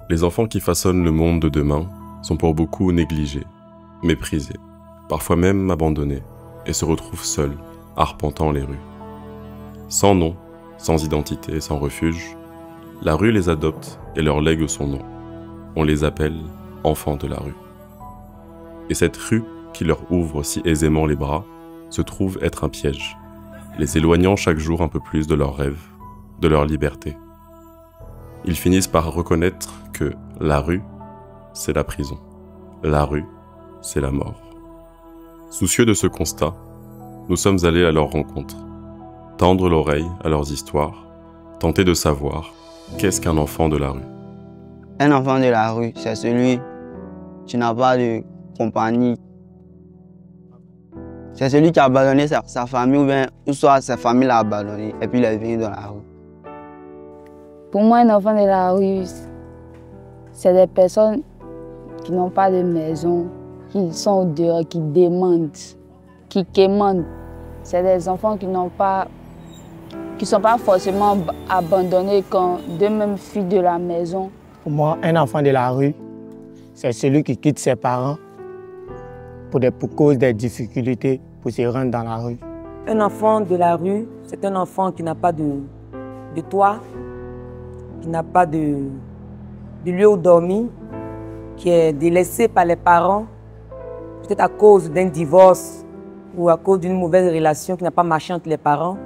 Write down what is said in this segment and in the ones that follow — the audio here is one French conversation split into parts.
Les enfants qui façonnent le monde de demain sont pour beaucoup négligés, méprisés, parfois même abandonnés, et se retrouvent seuls, arpentant les rues. Sans nom, sans identité, sans refuge, la rue les adopte et leur lègue son nom. On les appelle enfants de la rue. Et cette rue qui leur ouvre si aisément les bras se trouve être un piège, les éloignant chaque jour un peu plus de leurs rêves, de leur liberté. Ils finissent par reconnaître que la rue, c'est la prison. La rue, c'est la mort. Soucieux de ce constat, nous sommes allés à leur rencontre, tendre l'oreille à leurs histoires, tenter de savoir qu'est-ce qu'un enfant de la rue. Un enfant de la rue, c'est celui qui n'a pas de compagnie. C'est celui qui a abandonné sa famille ou soit sa famille l'a abandonné et puis il est venu dans la rue. Pour moi, un enfant de la rue, c'est des personnes qui n'ont pas de maison, qui sont dehors, qui demandent, qui quémandent. C'est des enfants qui ne sont pas forcément abandonnés quand d'eux-mêmes fuient de la maison. Pour moi, un enfant de la rue, c'est celui qui quitte ses parents pour cause des difficultés pour se rendre dans la rue. Un enfant de la rue, c'est un enfant qui n'a pas de toit, qui n'a pas de lieu où dormir, qui est délaissé par les parents, peut-être à cause d'un divorce ou à cause d'une mauvaise relation qui n'a pas marché entre les parents.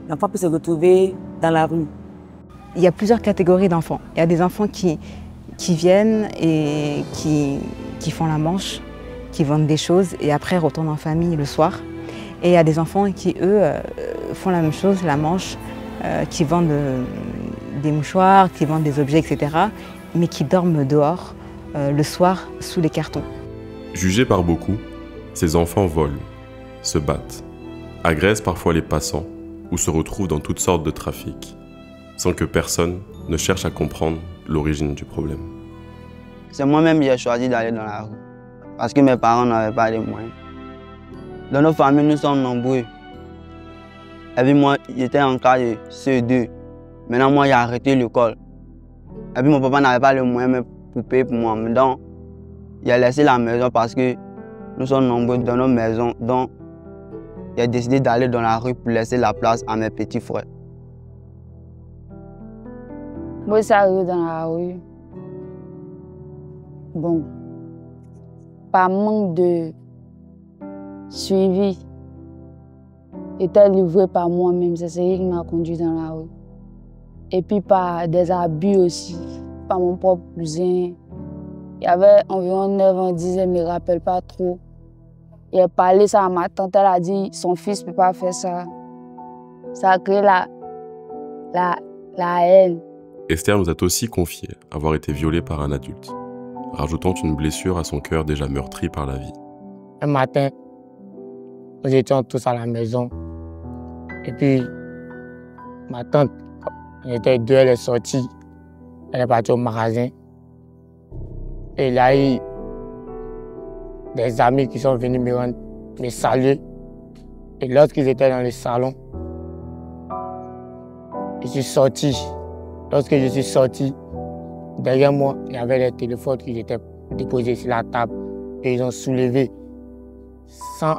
L'enfant peut se retrouver dans la rue. Il y a plusieurs catégories d'enfants. Il y a des enfants qui viennent et qui font la manche, qui vendent des choses et après retournent en famille le soir. Et il y a des enfants qui, eux, font la même chose, la manche, qui vendent des mouchoirs, qui vendent des objets, etc. mais qui dorment dehors le soir sous les cartons. Jugés par beaucoup, ces enfants volent, se battent, agressent parfois les passants ou se retrouvent dans toutes sortes de trafics, sans que personne ne cherche à comprendre l'origine du problème. C'est moi-même qui ai choisi d'aller dans la rue, parce que mes parents n'avaient pas les moyens. Dans nos familles, nous sommes nombreux. Et puis moi, j'étais en cas de CE2. Maintenant, moi, j'ai arrêté l'école. Et puis mon papa n'avait pas les moyens pour payer pour moi. Donc, il a laissé la maison parce que nous sommes nombreux dans nos maisons. Donc, il a décidé d'aller dans la rue pour laisser la place à mes petits frères. Moi, je suis arrivé dans la rue. Bon, par manque de suivi, j'étais livré par moi-même. C'est ce qui m'a conduit dans la rue. Et puis par des abus aussi, par mon propre cousin. Il y avait environ 9 ans, 10 ans, je ne me rappelle pas trop. Il a parlé ça à ma tante, elle a dit son fils ne peut pas faire ça. Ça a créé la haine. Esther nous a aussi confié avoir été violée par un adulte, rajoutant une blessure à son cœur déjà meurtri par la vie. Un matin, nous étions tous à la maison. Et puis, ma tante, elle était deux, elle est sortie. Elle est partie au magasin. Et il y a eu des amis qui sont venus me saluer. Et lorsqu'ils étaient dans le salon, je suis sorti. Lorsque je suis sorti, derrière moi, il y avait les téléphones qui étaient déposés sur la table. Et ils ont soulevé sans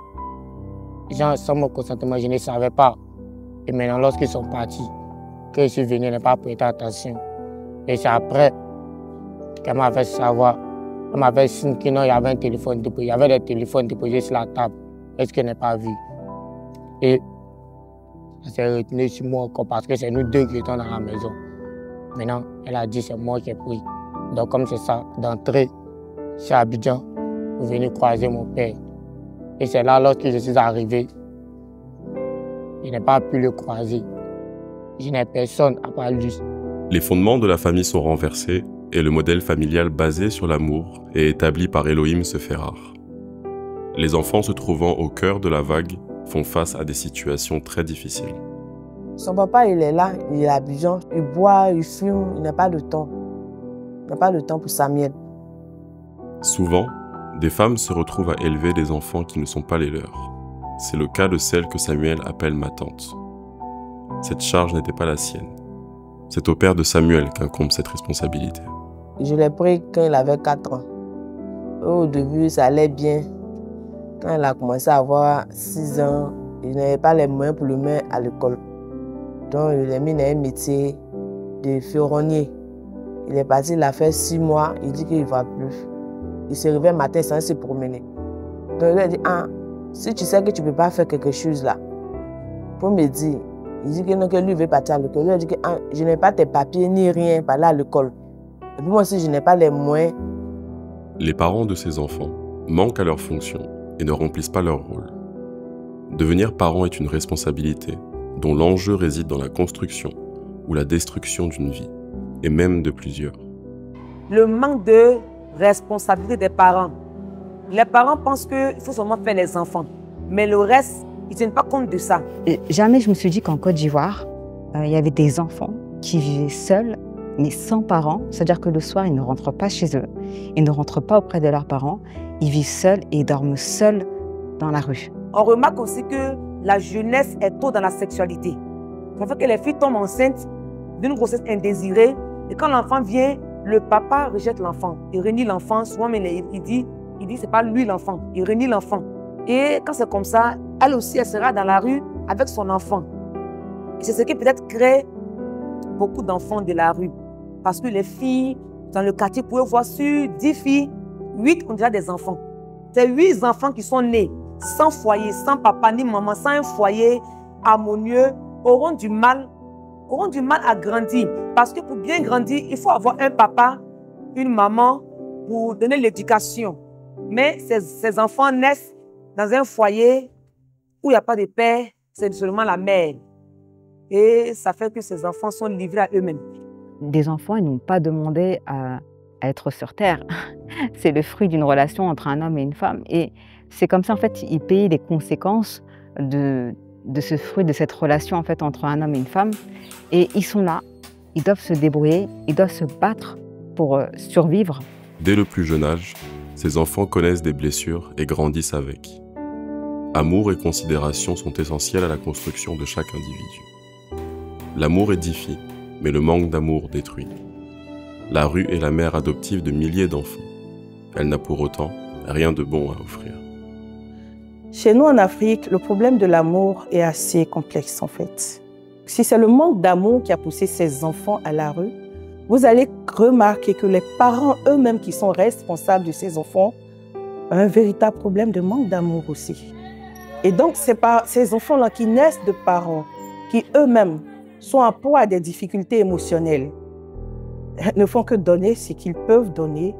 mon consentement, je ne savais pas. Et maintenant, lorsqu'ils sont partis, que je suis venu, je n'ai pas prêté attention. Et c'est après qu'elle m'a fait savoir, elle m'a fait signe qu'il y avait un téléphone déposé, il y avait des téléphones déposés sur la table. Est-ce que je n'ai pas vu? Et elle s'est retenue sur moi encore parce que c'est nous deux qui étions dans la maison. Maintenant, elle a dit c'est moi qui ai pris. Donc comme c'est ça, d'entrée chez Abidjan, pour venir croiser mon père. Et c'est là, lorsque je suis arrivé, je n'ai pas pu le croiser. Je n'ai personne à part lui. Les fondements de la famille sont renversés et le modèle familial basé sur l'amour et établi par Elohim se fait rare. Les enfants se trouvant au cœur de la vague font face à des situations très difficiles. Son papa, il est là, il est à Abidjan, il boit, il fume, il n'a pas de temps. Il n'a pas de temps pour Samuel. Souvent, des femmes se retrouvent à élever des enfants qui ne sont pas les leurs. C'est le cas de celle que Samuel appelle ma tante. Cette charge n'était pas la sienne. C'est au père de Samuel qu'incombe cette responsabilité. Je l'ai pris quand il avait 4 ans. Au début, ça allait bien. Quand il a commencé à avoir 6 ans, il n'avait pas les moyens pour le mettre à l'école. Donc, il l'a mis dans un métier de ferronnier. Il est parti, il a fait 6 mois, il dit qu'il ne va plus. Il se réveille le matin sans se promener. Donc, il lui a dit, ah, si tu sais que tu ne peux pas faire quelque chose là, pour me dire, il dit que non, que lui veut partir à l'école. Il a dit que ah, je n'ai pas tes papiers ni rien pour aller à l'école. Et puis moi aussi, je n'ai pas les moyens. Les parents de ces enfants manquent à leur fonction et ne remplissent pas leur rôle. Devenir parent est une responsabilité dont l'enjeu réside dans la construction ou la destruction d'une vie, et même de plusieurs. Le manque de responsabilité des parents. Les parents pensent qu'il faut seulement faire les enfants, mais le reste, ils ne tiennent pas compte de ça. Et jamais je me suis dit qu'en Côte d'Ivoire, il y avait des enfants qui vivaient seuls, mais sans parents. C'est-à-dire que le soir, ils ne rentrent pas chez eux, ils ne rentrent pas auprès de leurs parents, ils vivent seuls et dorment seuls dans la rue. On remarque aussi que la jeunesse est tôt dans la sexualité. Ça fait que les filles tombent enceintes d'une grossesse indésirée, et quand l'enfant vient, le papa rejette l'enfant. Il renie l'enfant, souvent il dit c'est pas lui l'enfant, il renie l'enfant. Et quand c'est comme ça, elle aussi, elle sera dans la rue avec son enfant. Et c'est ce qui peut-être crée beaucoup d'enfants de la rue. Parce que les filles, dans le quartier, vous pouvez voir sur 10 filles, 8 ont déjà des enfants. C'est 8 enfants qui sont nés sans foyer, sans papa ni maman, sans un foyer harmonieux, auront du mal à grandir. Parce que pour bien grandir, il faut avoir un papa, une maman pour donner l'éducation. Mais ces enfants naissent dans un foyer où il n'y a pas de père, c'est seulement la mère. Et ça fait que ces enfants sont livrés à eux-mêmes. Des enfants, ils n'ont pas demandé à être sur Terre. C'est le fruit d'une relation entre un homme et une femme. Et c'est comme ça, en fait, ils payent les conséquences de ce fruit, de cette relation en fait, entre un homme et une femme. Et ils sont là, ils doivent se débrouiller, ils doivent se battre pour survivre. Dès le plus jeune âge, ces enfants connaissent des blessures et grandissent avec. Amour et considération sont essentiels à la construction de chaque individu. L'amour édifie, mais le manque d'amour détruit. La rue est la mère adoptive de milliers d'enfants. Elle n'a pour autant rien de bon à offrir. Chez nous en Afrique, le problème de l'amour est assez complexe en fait. Si c'est le manque d'amour qui a poussé ces enfants à la rue, vous allez remarquer que les parents eux-mêmes qui sont responsables de ces enfants ont un véritable problème de manque d'amour aussi. Et donc, c'est ces enfants-là qui naissent de parents qui eux-mêmes sont en proie à des difficultés émotionnelles, ne font que donner ce qu'ils peuvent donner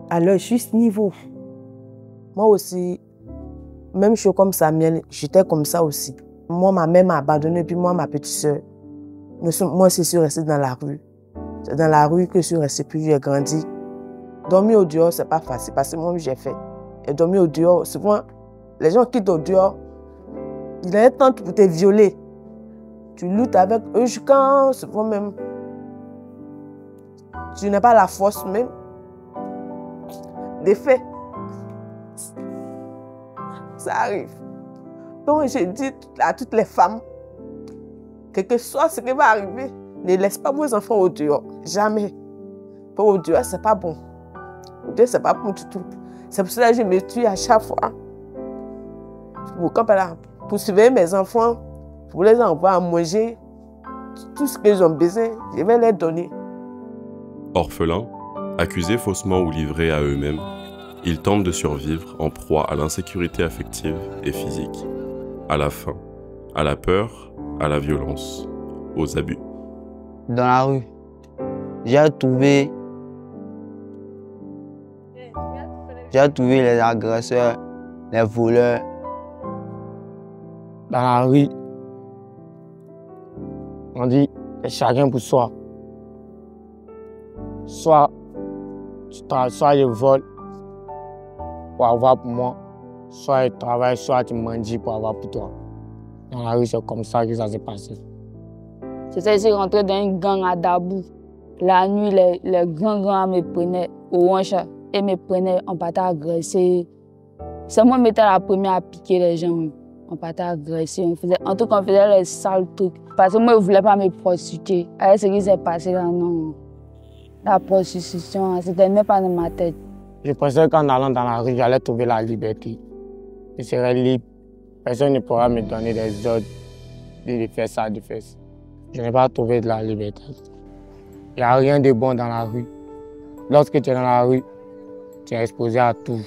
à leur juste niveau. Moi aussi, même chose comme Samuel, j'étais comme ça aussi. Moi, ma mère m'a abandonné, puis moi, ma petite soeur. Moi, je suis restée dans la rue. C'est dans la rue que je suis restée, puis j'ai grandi. Dormir au dehors, c'est pas facile, parce que moi, j'ai fait. Et dormir au dehors, souvent, les gens quittent au dehors, ils ont un temps pour te violer. Tu luttes avec eux jusqu'à souvent même. Tu n'as pas la force même des faits. Ça arrive. Donc, j'ai dit à toutes les femmes, quel que soit ce qui va arriver, ne laisse pas vos enfants au dehors. Jamais. Pour au dehors, c'est pas bon. Au dehors, c'est pas bon du tout. C'est pour cela que je me tue à chaque fois. Pour surveiller mes enfants, pour les envoyer à manger, tout ce qu'ils ont besoin, je vais leur donner. Orphelins, accusés faussement ou livrés à eux-mêmes, ils tentent de survivre en proie à l'insécurité affective et physique, à la faim, à la peur, à la violence, aux abus. Dans la rue, j'ai trouvé les agresseurs, les voleurs. Dans la rue, on dit chacun pour soi. Soit je vole pour avoir pour moi, soit je travaille, soit tu mendies pour avoir pour toi. Dans la rue, c'est comme ça que ça s'est passé. J'étais ici rentré dans une gang à Dabou. La nuit, les grands me prenaient au hanche et me prenaient, on partait agresser. C'est moi qui étais la première à piquer les gens. On partait agresser, en tout cas on faisait les sales trucs. Parce que moi je ne voulais pas me prostituer. Avec ce qui s'est passé là, non. La prostitution, c'était même pas dans ma tête. Je pensais qu'en allant dans la rue, j'allais trouver la liberté. Je serais libre. Personne ne pourra me donner des ordres de faire ça, de faire ça. Je n'ai pas trouvé de la liberté. Il n'y a rien de bon dans la rue. Lorsque tu es dans la rue, tu es exposé à tout.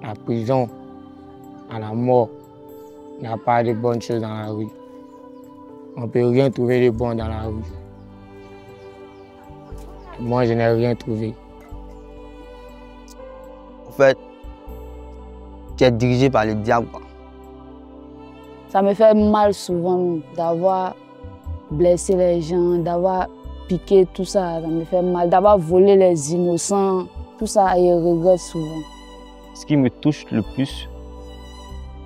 À la prison, à la mort. Il n'y a pas de bonnes choses dans la rue. On ne peut rien trouver de bon dans la rue. Moi, je n'ai rien trouvé. En fait, tu es dirigé par le diable. Ça me fait mal souvent d'avoir blessé les gens, d'avoir piqué tout ça. Ça me fait mal d'avoir volé les innocents. Tout ça, je regrette souvent. Ce qui me touche le plus,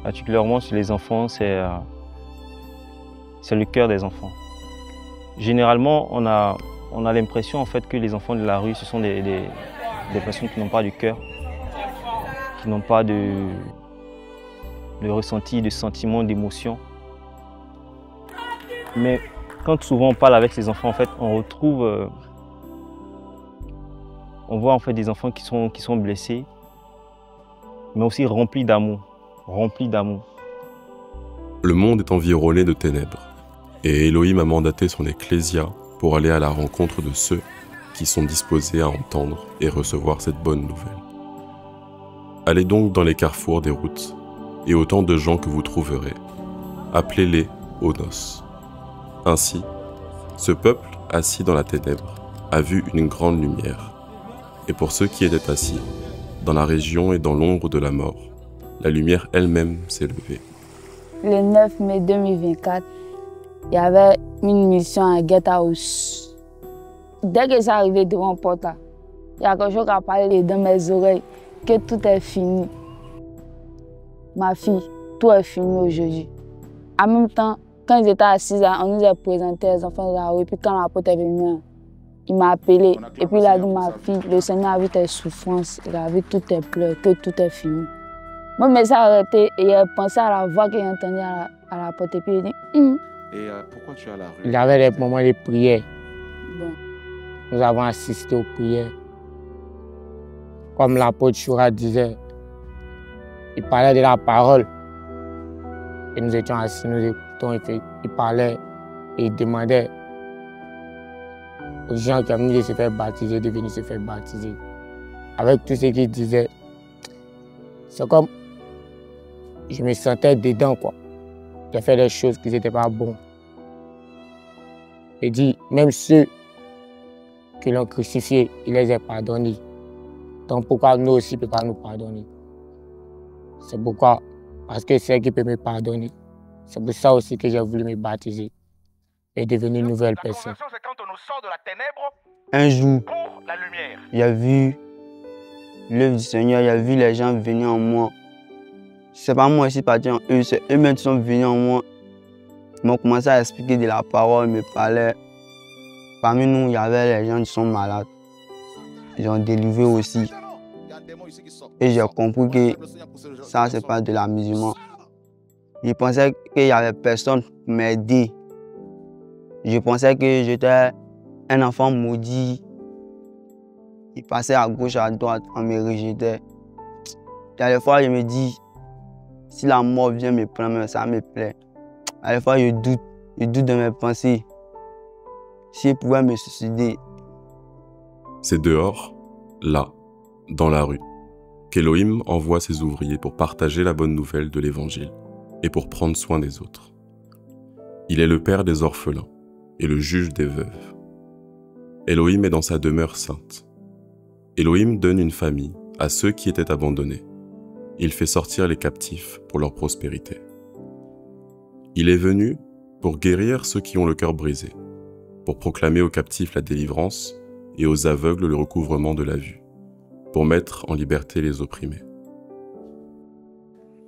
particulièrement sur les enfants, c'est le cœur des enfants. Généralement, on a l'impression en fait, que les enfants de la rue, ce sont des personnes qui n'ont pas de cœur, qui n'ont pas de ressenti, de sentiments, d'émotions. Mais quand souvent on parle avec ces enfants, en fait, on retrouve, on voit en fait des enfants qui sont blessés, mais aussi remplis d'amour, Le monde est environné de ténèbres, et Elohim a mandaté son ecclésia pour aller à la rencontre de ceux qui sont disposés à entendre et recevoir cette bonne nouvelle. Allez donc dans les carrefours des routes, et autant de gens que vous trouverez, appelez-les aux noces. Ainsi, ce peuple assis dans la ténèbre a vu une grande lumière. Et pour ceux qui étaient assis, dans la région et dans l'ombre de la mort, la lumière elle-même s'est levée. Le 9 mai 2024, il y avait une mission à Get House. Dès que c'est arrivé devant la porte, il y a quelque chose qui a parlé dans mes oreilles, que tout est fini. Ma fille, tout est fini aujourd'hui. En même temps, quand ils étaient assis, on nous a présenté les enfants de la rue. Et puis quand la porte est venue, il m'a appelé. Et puis il a dit, ma fille, le Seigneur a vu tes souffrances, il a vu tous tes pleurs, que tout est fini. Moi, je me suis arrêté et j'ai pensé à la voix que j'ai entendue à la porte. Et puis il dit, Et pourquoi tu es à la rue? Il y avait des moments de prière. Bon. Nous avons assisté aux prières. Comme l'apôtre Choura disait, il parlait de la parole. Et nous étions assis, nous écoutons, il parlait et il demandait aux gens qui ont venus de se faire baptiser, de venir se faire baptiser. Avec tout ce qu'il disait, c'est comme je me sentais dedans, quoi. J'ai fait des choses qui n'étaient pas bonnes. Il dit, même ceux qui l'ont crucifié, il les a pardonnés. Donc pourquoi nous aussi ne pouvons pas nous pardonner? C'est pourquoi, parce que c'est qui peut me pardonner. C'est pour ça aussi que j'ai voulu me baptiser et devenir une nouvelle personne. Un jour, il a vu l'œuvre du Seigneur, il a vu les gens venir en moi. C'est pas moi qui suis parti en eux, c'est eux-mêmes qui sont venus en moi. Ils m'ont commencé à expliquer de la parole, ils me parlaient. Parmi nous, il y avait les gens qui sont malades. Ils ont délivré aussi. Et j'ai compris que ça, c'est pas de la musulmane. Je pensais qu'il n'y avait personne pour m'aider. Je pensais que j'étais un enfant maudit. Il passait à gauche, à droite, on me rejetait. Il y a des fois, je me dis, si la mort vient me prendre, ça me plaît. À des fois, je doute de mes pensées. Si je pouvais me suicider. C'est dehors, là, dans la rue, qu'Elohim envoie ses ouvriers pour partager la bonne nouvelle de l'Évangile et pour prendre soin des autres. Il est le père des orphelins et le juge des veuves. Elohim est dans sa demeure sainte. Elohim donne une famille à ceux qui étaient abandonnés. Il fait sortir les captifs pour leur prospérité. Il est venu pour guérir ceux qui ont le cœur brisé, pour proclamer aux captifs la délivrance et aux aveugles le recouvrement de la vue, pour mettre en liberté les opprimés.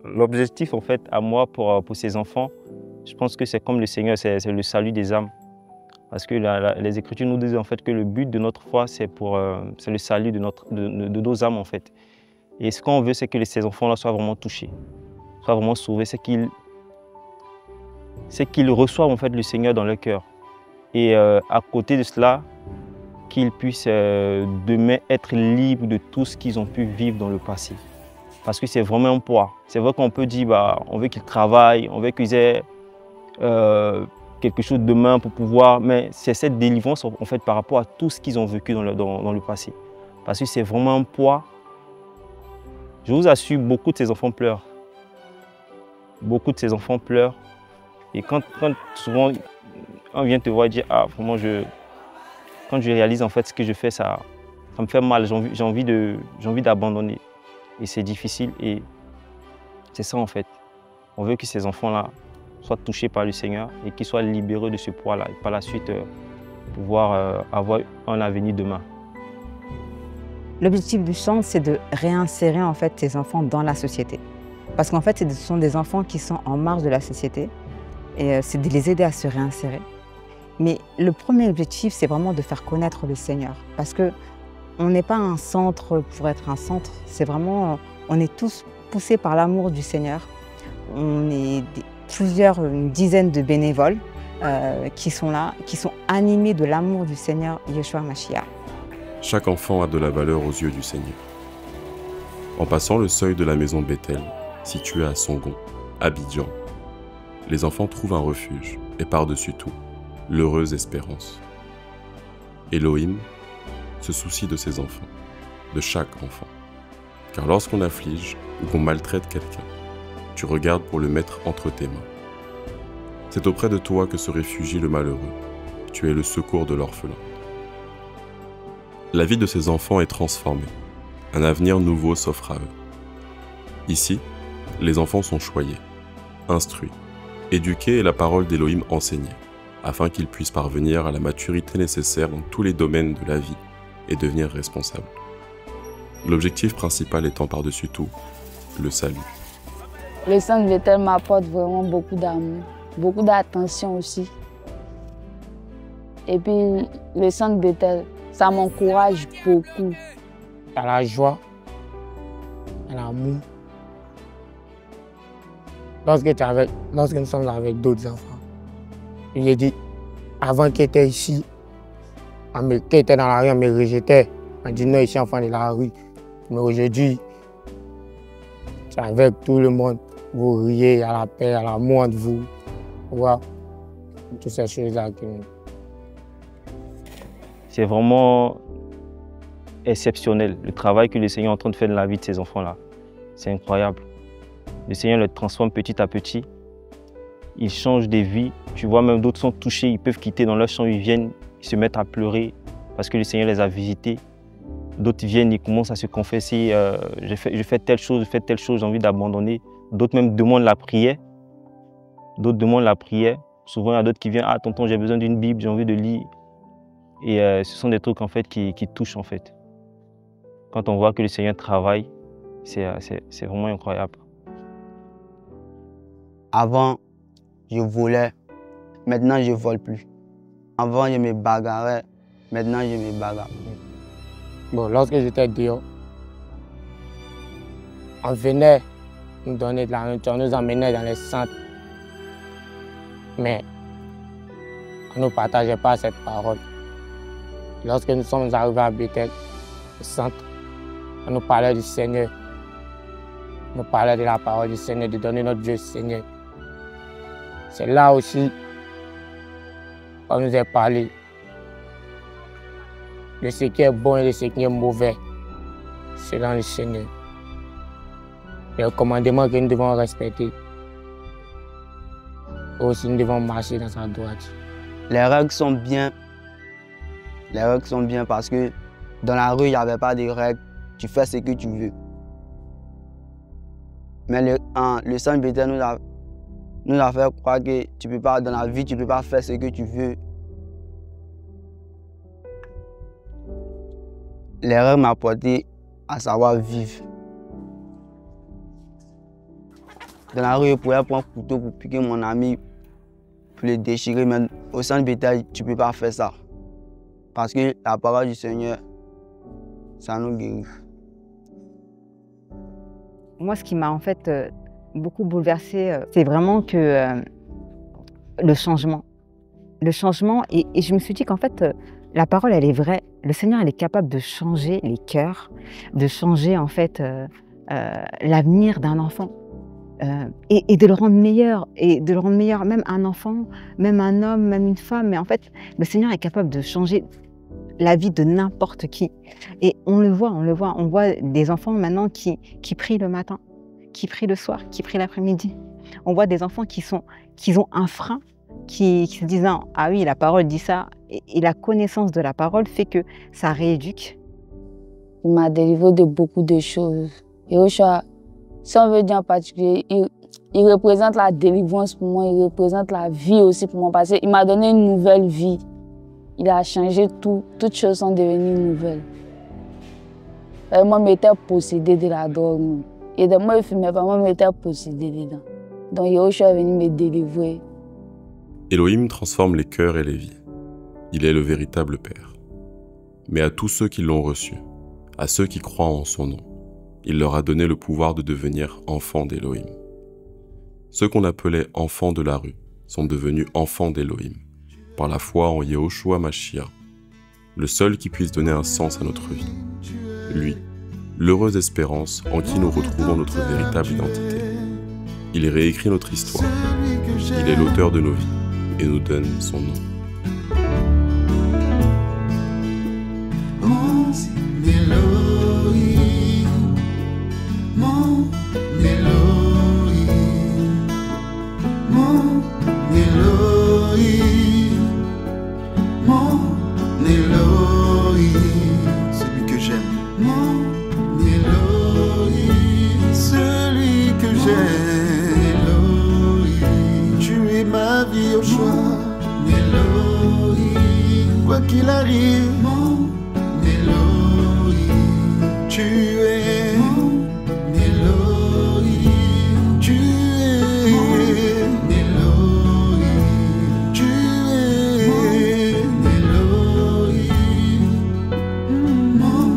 L'objectif, en fait, à moi, pour ces enfants, je pense que c'est comme le Seigneur, c'est le salut des âmes. Parce que les Écritures nous disent en fait que le but de notre foi, c'est le salut de nos âmes, en fait. Et ce qu'on veut, c'est que ces enfants-là soient vraiment touchés, soient vraiment sauvés, c'est qu'ils reçoivent en fait le Seigneur dans leur cœur. Et à côté de cela, qu'ils puissent demain être libres de tout ce qu'ils ont pu vivre dans le passé. Parce que c'est vraiment un poids. C'est vrai qu'on peut dire, on veut qu'ils travaillent, on veut qu'ils aient quelque chose demain pour pouvoir, mais c'est cette délivrance en fait par rapport à tout ce qu'ils ont vécu dans le passé. Parce que c'est vraiment un poids. Je vous assure, beaucoup de ces enfants pleurent. Beaucoup de ces enfants pleurent. Et quand souvent on vient te voir et dire, ah vraiment quand je réalise en fait ce que je fais, ça me fait mal, j'ai envie d'abandonner. Et c'est difficile et c'est ça en fait. On veut que ces enfants-là soient touchés par le Seigneur et qu'ils soient libérés de ce poids-là et par la suite pouvoir avoir un avenir demain. L'objectif du chant, c'est de réinsérer en fait ces enfants dans la société. Parce qu'en fait, ce sont des enfants qui sont en marge de la société et c'est de les aider à se réinsérer. Mais le premier objectif, c'est vraiment de faire connaître le Seigneur. Parce qu'on n'est pas un centre pour être un centre, c'est vraiment, on est tous poussés par l'amour du Seigneur. On est une dizaine de bénévoles qui sont là, qui sont animés de l'amour du Seigneur Yeshua Mashiach. Chaque enfant a de la valeur aux yeux du Seigneur. En passant le seuil de la maison Bethel, située à Songon, Abidjan, les enfants trouvent un refuge et par-dessus tout, l'heureuse espérance. Elohim se soucie de ses enfants, de chaque enfant. Car lorsqu'on afflige ou qu'on maltraite quelqu'un, tu regardes pour le mettre entre tes mains. C'est auprès de toi que se réfugie le malheureux. Tu es le secours de l'orphelin. La vie de ces enfants est transformée. Un avenir nouveau s'offre à eux. Ici, les enfants sont choyés, instruits, éduqués et la parole d'Elohim enseignée, afin qu'ils puissent parvenir à la maturité nécessaire dans tous les domaines de la vie et devenir responsables. L'objectif principal étant par-dessus tout, le salut. Le centre Bethel m'apporte vraiment beaucoup d'amour, beaucoup d'attention aussi. Et puis, le centre Bethel, ça m'encourage beaucoup. T'as la joie, t'as l'amour. Lorsque nous sommes avec d'autres enfants, je lui ai dit, avant qu'il était ici, qu'il était dans la rue, on me rejetait. On dit non, ici, enfant de la rue. Mais aujourd'hui, c'est avec tout le monde. Vous riez, il y a la paix, il y a l'amour entre vous. Voilà. Toutes ces choses-là. C'est vraiment exceptionnel, le travail que le Seigneur est en train de faire dans la vie de ces enfants-là. C'est incroyable. Le Seigneur les transforme petit à petit. Ils changent des vies. Tu vois, même d'autres sont touchés, ils peuvent quitter dans leur champ, ils viennent, ils se mettent à pleurer parce que le Seigneur les a visités. D'autres viennent, ils commencent à se confesser, je fais telle chose, j'ai envie d'abandonner. D'autres même demandent la prière. D'autres demandent la prière. Souvent, il y a d'autres qui viennent, ah tonton, j'ai besoin d'une Bible, j'ai envie de lire. Et ce sont des trucs en fait qui touchent en fait. Quand on voit que le Seigneur travaille, c'est vraiment incroyable. Avant, je volais. Maintenant, je ne vole plus. Avant, je me bagarrais. Maintenant, je me bagarre. Bon, lorsque j'étais dehors, on venait nous donner de la nourriture, on nous emmenait dans les centres. Mais on ne partageait pas cette parole. Lorsque nous sommes arrivés à Bethel, au centre, on nous parlait du Seigneur. On nous parlait de la parole du Seigneur, de donner notre vie au Seigneur. C'est là aussi qu'on nous a parlé de ce qui est bon et de ce qui est mauvais. C'est dans le Seigneur. Les commandements que nous devons respecter. Aussi, nous devons marcher dans sa droite. Les règles sont bien. Les règles sont bien parce que dans la rue, il n'y avait pas de règles. Tu fais ce que tu veux. Mais le centre Bethel nous a fait croire que tu peux pas, dans la vie, tu ne peux pas faire ce que tu veux. Les règles m'ont apporté à savoir vivre. Dans la rue, je pouvais prendre un couteau pour piquer mon ami, pour le déchirer, mais au centre Bethel, tu ne peux pas faire ça. Parce que la parole du Seigneur, ça nous guérit. Moi, ce qui m'a en fait beaucoup bouleversée, c'est vraiment que le changement. le changement. Et je me suis dit qu'en fait, la parole, elle est vraie. Le Seigneur, il est capable de changer les cœurs, de changer en fait l'avenir d'un enfant. Et de le rendre meilleur, même un enfant, même un homme, même une femme. Mais en fait, le Seigneur est capable de changer la vie de n'importe qui. Et on voit des enfants maintenant qui prient le matin, qui prient le soir, qui prient l'après-midi. On voit des enfants qui ont un frein, qui se disent « Ah oui, la parole dit ça ». Et la connaissance de la parole fait que ça rééduque. Il m'a délivré de beaucoup de choses. Yahushua, si on veut dire en particulier, il représente la délivrance pour moi, il représente la vie aussi pour moi, parce qu'il m'a donné une nouvelle vie. Il a changé tout, toutes choses sont devenues nouvelles. Moi, je m'étais possédée de la drogue. Et de moi, je fumais pas, moi, je m'étais possédée dedans. Donc, Yahushua est venu me délivrer. Elohim transforme les cœurs et les vies. Il est le véritable Père. Mais à tous ceux qui l'ont reçu, à ceux qui croient en son nom, il leur a donné le pouvoir de devenir enfants d'Elohim. Ceux qu'on appelait enfants de la rue sont devenus enfants d'Elohim, par la foi en Yehoshua Mashiach, le seul qui puisse donner un sens à notre vie. Lui, l'heureuse espérance en qui nous retrouvons notre véritable identité. Il réécrit notre histoire. Il est l'auteur de nos vies et nous donne son nom. Celui que j'aime. Mon Elohim, celui que j'aime. Elohim, tu es ma vie au choix. Elohim, quoi qu'il arrive. Mon Elohim, tu es. Mon Elohim, tu es. Mon Elohim, tu es. Mon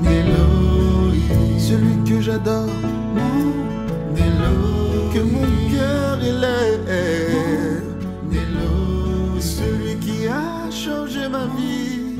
Elohim, celui que j'adore. Mon Elohim, que mon cœur élève. Celui qui a changé ma vie.